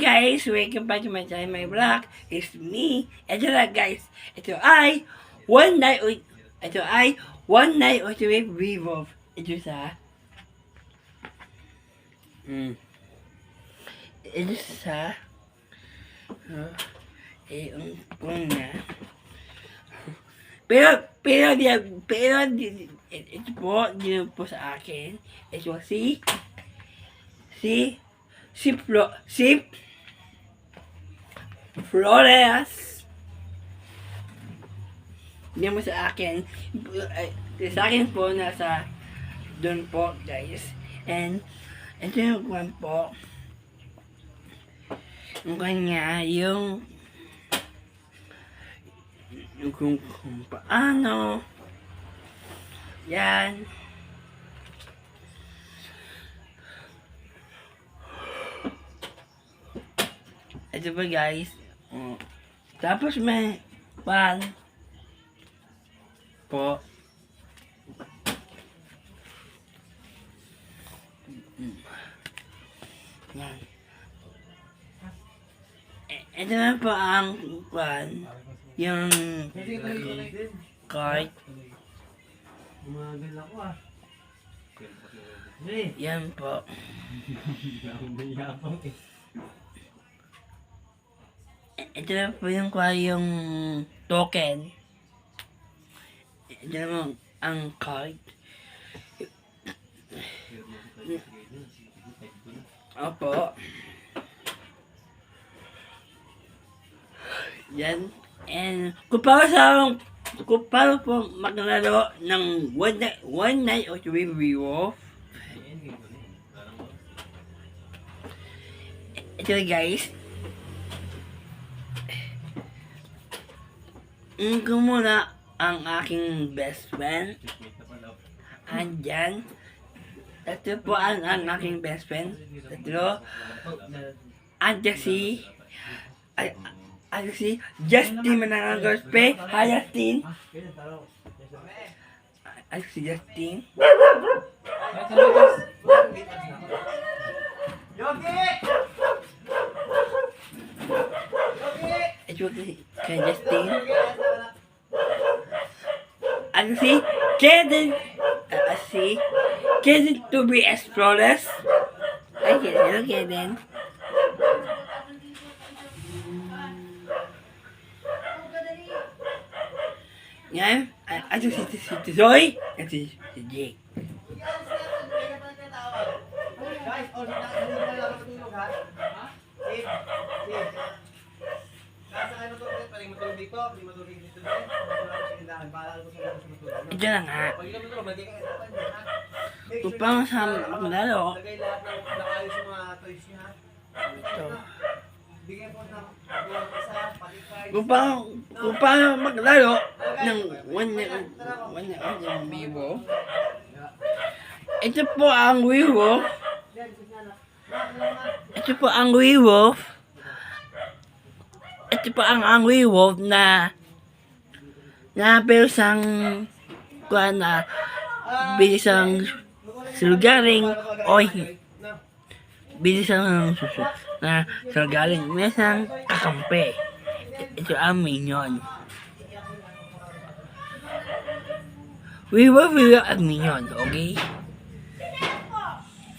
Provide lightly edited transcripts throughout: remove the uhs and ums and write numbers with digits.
Guys, welcome back to my channel, my vlog. It's me. Ito lang guys. Ito ay One Night with Vivo. Ito sa ito sa kung na ito po, dito po sa akin. Ito si Flores. Hindi mo sa akin. Sa akin po, nasa doon po, guys. And, ito yung kwan po. Yung kanya, yung kung paano. Yan. Ito pa guys. Tapos may pan po. Yan. Ito na po ang pan. Yung card. Yan po. Ito na po yung token. Ito naman ang card. Opo. Yan. And kung paano po maglaro ng One Night with Vivo. Ito guys. Ko muna ang aking best friend. Andyan. Ito po ang aking best friend. Ito. Andyan si Justin Manangagospe. Hi Justin. Si Justin. Ito kay Justin. Si Kevin to be Flores. Ay, hello Kevin. Yan. Ito si Zoe. Ito si Jake. Ito na nga. Upang sa maglaro. Ito. Upang maglaro ng One Vivo. Ito po ang Vivo. Ito po ang Vivo. Ito po ang Vivo na persang na bilisang sulgaring o bilisang na sulgaring mesang kakampi. Ito ang minion. Vivo ang minion, okay?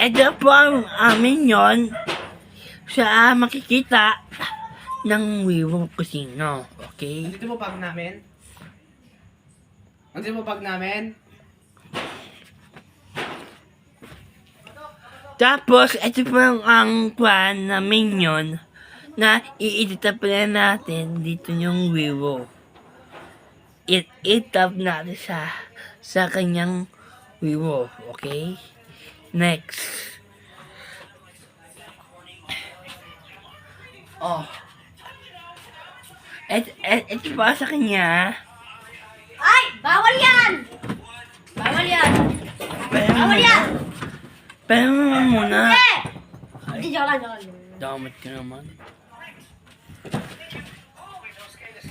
Ito po ang minion sa makikita ng Vivo Casino, okay? Andito mo bag namin? Andito mo bag namin? Tapos, ito po ang kwan na minion na i-edit pala natin dito yung Vivo. I-tap natin sa kanyang Vivo, okay? Next. Oh. Ito pa sa kanya. Ay! Bawal yan! Bawal yan! Bawal yan! Pero muna. Hindi, joke lang. Damot ka naman.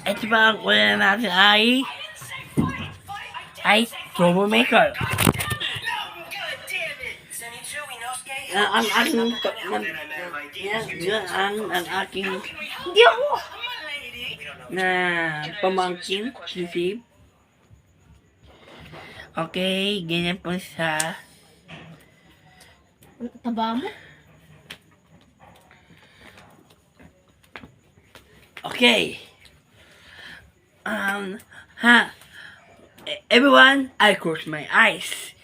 Ito pa ang kuya natin ay Troublemaker. ang aking ang aking Hindi ako. na pamangkin si Sip. Okay, ganyan po siya. Taba mo? Okay. Everyone, I close my eyes.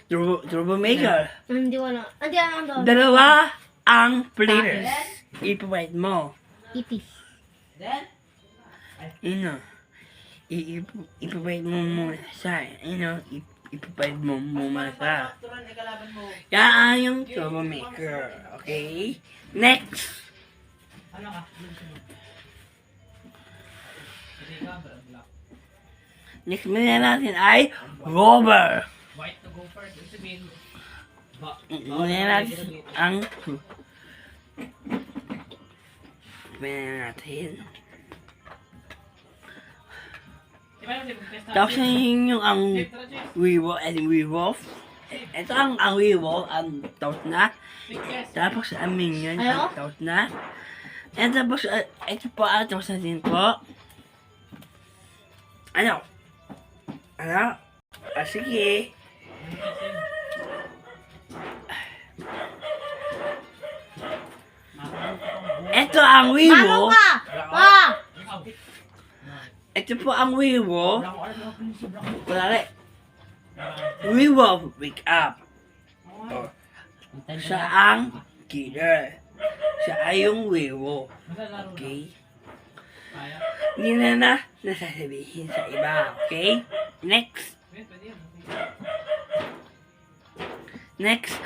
Troublemaker. Hindi wala. Hindi ano. Dalawa ang players. I-provide mo. Ipis. I-provide mo muna siya. I-provide mo muna siya. Yan yung troublemaker. Okay? Next. Next muna natin ay robber. White to go first. Ibig sabihin, Muna natin ang muna natin. Tapos yun yung ang werewolf and werewolf. Ito ang werewolf ang tapos na. Tapos ang minion ang tapos na. And tapos ito po ang tapos na din po. Ano? Sige. Ito ang Mano werewolf. ka! Ah! Ito po ang werewolf. Kunwari. Werewolf, wake up. Siya ang killer. Siya ay yung werewolf. Okay? Hindi na nasasabihin sa iba. Okay? Next. Next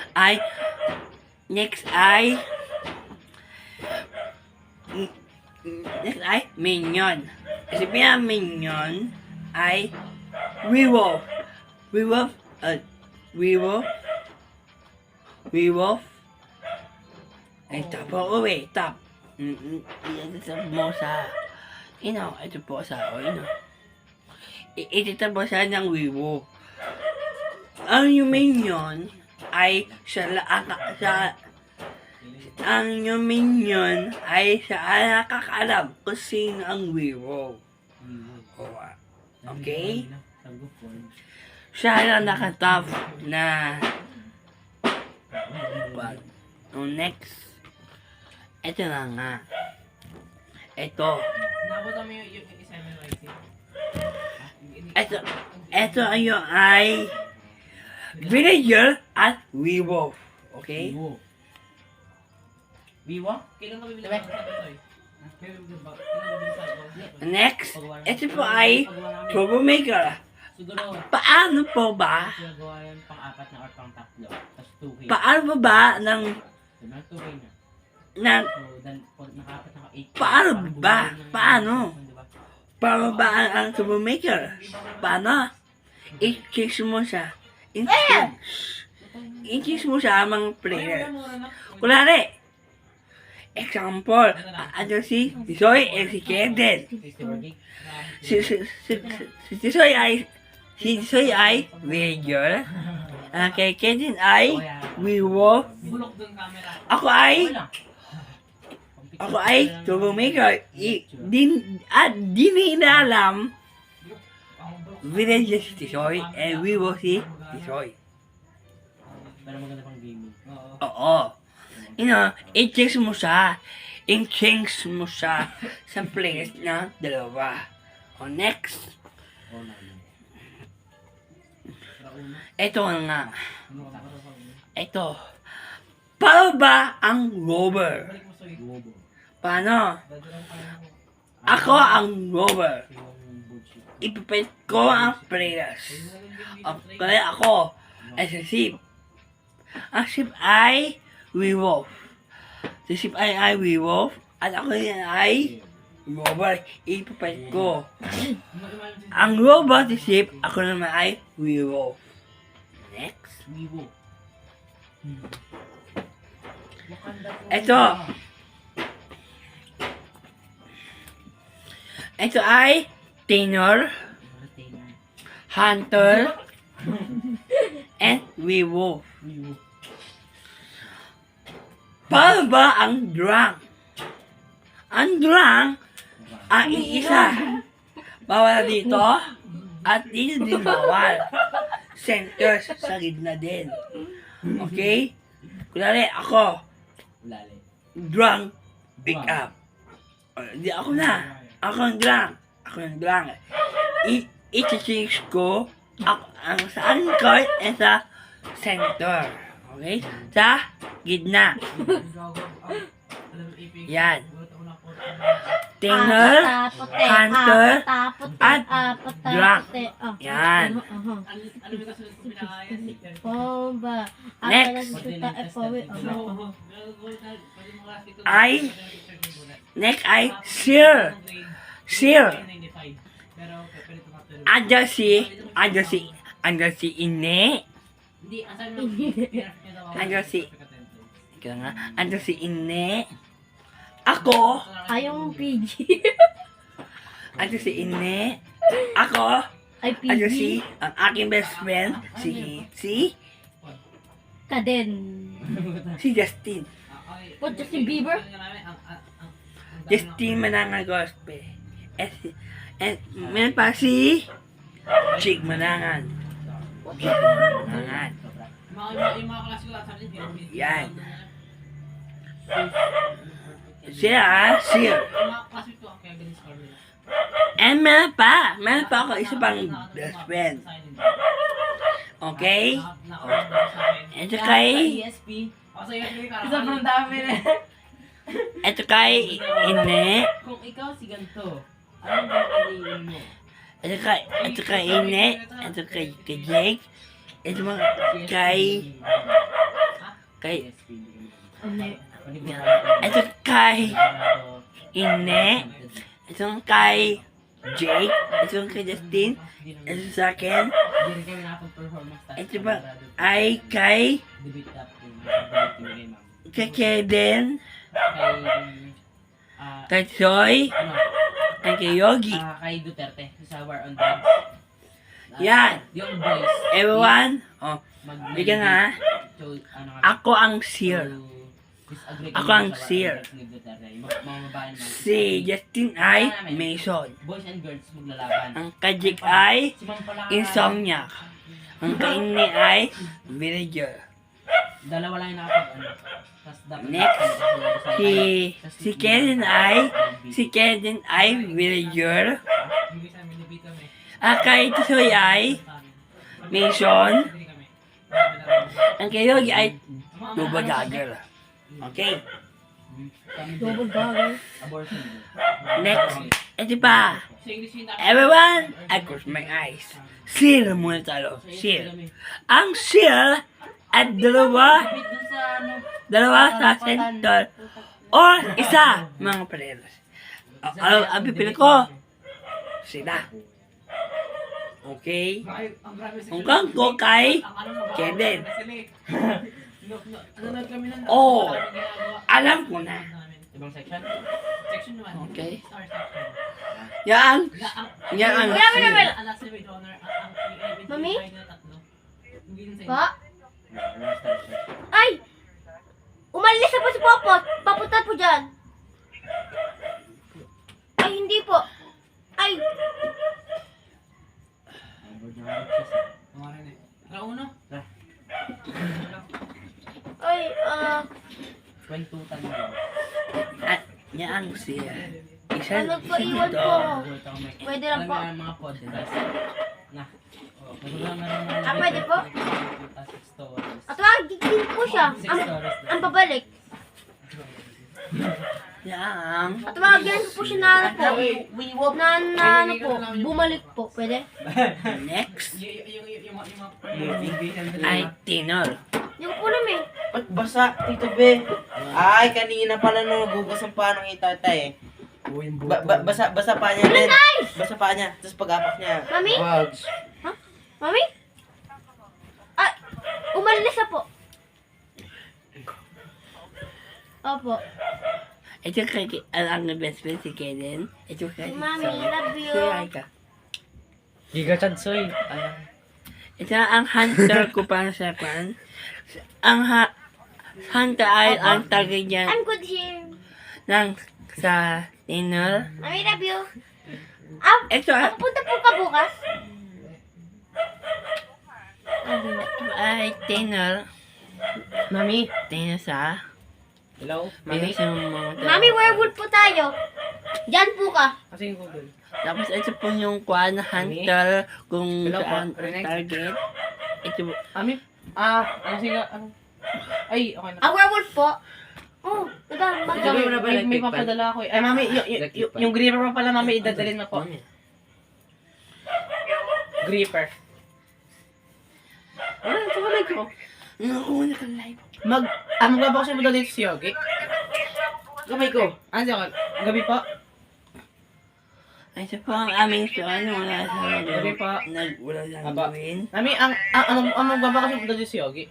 ay minion. Kasi minion ay werewolf. Werewolf. Ay, tap ako tap. Ito mo sa, ito po sa, ito po sa ng werewolf. Ang yung minion ay ang yung minion ay siya nakakaalam kung sino ang werewolf. Okay? Siya lang nakatap na next. Ito na nga. Ito. Nabutan mo yung isa mo Ito ay villager at werewolf. Okay? Vivo? Kailan ka bibili ng toy? Next, ito po ay troublemaker. Siguro, Paano po ba? ginagawa yan pang-apat na or pang-tatlo. Tapos 2K. Paano ba ba ng Diba? 2K na na. So, then, pag naka-apat na 8K. Paano ba? Paano? Diba? paano ba ang troublemaker? Paano? I-chase mo siya. I-chase mo siya mga player. Kunwari, example, ano si Tisoy and si Kendall. Si Tisoy ay Ranger. Kay Kendall ay Werewolf. Bulok dun camera. Ako ay troublemaker. Di nila alam Villager si Tisoy and Werewolf si Tisoy. Pero maganda pang gaming. Oo. I-change mo siya. I-change mo siya sa players na dalawa. O next. Ito nga. Ito. Paano ba ang robber? Paano? Ako ang robber. Ipipit ko ang players. Kaya ako ay si Sip. Ang Sip ay werewolf. Si Sip ay werewolf. At ako ay robber. Ipipit ko. Ang robot si Sip, ako naman ay werewolf. Next. Ito ay Tenor, Hunter, and werewolf. Wiwo. Paano ba ang drunk? Ang drunk, ang iisa. Bawal dito, at dito din bawal. Center sa gitna din. Okay? Kunwari, ako, Ulali. drunk, pick up. Hindi ako na. Ako ang drunk. Ako ang drunk. I-change ko ang sa court at sa center. Okay? Sa gitna. Yan. Tinner, hunter, at drunk. Yan. Bomba. Next. Next ay seer. Seer. Andyan si Ine. Andyan si Ine. Ako. Ayaw mong PG. Andyan si Ine. Ako. Ay, Andyan PG. ang aking best friend. Si Kaden. Justin. What, Justin Bieber? Justin Manangan Gospel. And meron pa si Chick Manangan. Manangan. Yung mga klase ko lahat sa akin. Yan. Sila Seer. Yung mga klase ko, kaya ganun score nila. And meron pa ako isa pang best friend. Okay? Ito kay ESP. Ako sa ESP, isa pang dami na. Ito kay Ine. Kung ikaw si ganito, anong gagawin mo? Ito kay Ine. Ito kay Jake. Ito mga kay ito kay Ine. Ito kay Jake. Ito kay Justin. Ito sa akin. Hindi rin kami nakapag-performance. Ito ba ay kay Debate up yung Keden, kay kay Soy, ano? and kay Yogi. Kay Duterte sa War on Drugs. Yan. Yung boys. Everyone, mag- bigyan nga. So, ano kami, Ako ang seer. disagree Ako kami ang sa War on seer. Drugs ni Duterte. Yung mga babae naman. Si Justin ay Mason. Boys and girls maglalaban. Ang kay Jake ay Si Ma'am pala. Insomniac. Ang kay Ine ay Villager. Dalawa lang yung nakapag ano. Tas dapat Next, si Keden ay Villager. Kay Tisoy ay Mason. Ang kay Yogi ay Double Dagger. Okay. Double bagay. Abortion. Next, ito pa. Everyone, I close my eyes. Seal muna tayo. Seal. Ang seal at dalawa sa center or isa, mga pareros. Ang pipili ko, sila. Okay? Hanggang ko kay Keden. Oh, alam ko na. Ibang section? Section naman. Okay. Star section. Yan ang Mami? Pa? Ay! Umalis na po si Popot. Papunta po dyan. Ay, hindi po. Ay! Rauno? Ay, Kwentutan mo. at yan ang siya. Isa nagpaiwan dito. po. Pwede lang po. Alam mo mga podcast. Na. Magagawa na rin mga Pwede po? 6 stories. At wag, din po siya. 6 stories. Ang babalik. Yan. At wag, yan po siya na ano po. Na ano po. Bumalik po. Pwede? Next Yung ay Tinor. Yung po namin. Ba't basa, Tito B? Ay, kanina pala nung nagugas ang paa ng itatay eh. Basa pa niya din. Basa pa niya. Tapos pag-apak niya. Mami? Wag. Mami? Ay, umalis na po. Opo. Ito kay ang best friend si Keden. Ito kay Mami, love you. Say hi ka. Giga Chansoy. Ayan. Ito ang hunter ko para sa kwan. Hunter ay ang target niya I'm good here. ng sa dinner. Mami, love you. Ito Punta po ka bukas? ay dinner. Mami. Dinner sa Hello? Mami? Mami, werewolf po tayo. Diyan po ka. Kasi yung Google. Tapos ito po yung kwan hunter kung Hello po, saan Reneg. target. Ito Mami? Ano siya? Ay, okay na. Werewolf po. Oh, diba? Ikaw, may papadala ako eh. Ay, mami, yung gripper pa pala, mami, idadalin mo po. Gripper. Wala, ito wala ko. Nakuha na ka live. Magbabakasyon mo daw dito si Yogi? Gabay ko. Ano siya? Gabi po? Ito po ang aming suan. Wala sa Gabi po. wala lang Apa. gawin. Mami, ang magbabakasyon mo daw dito si Yogi?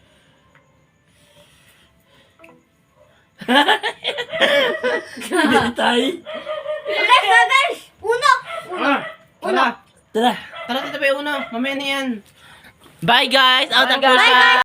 Bintay. Guys, guys! Uno! Tara. Tara. Tara, tita pa yung uno. Mamaya na yan. Bye guys! Out ang Bye, guys!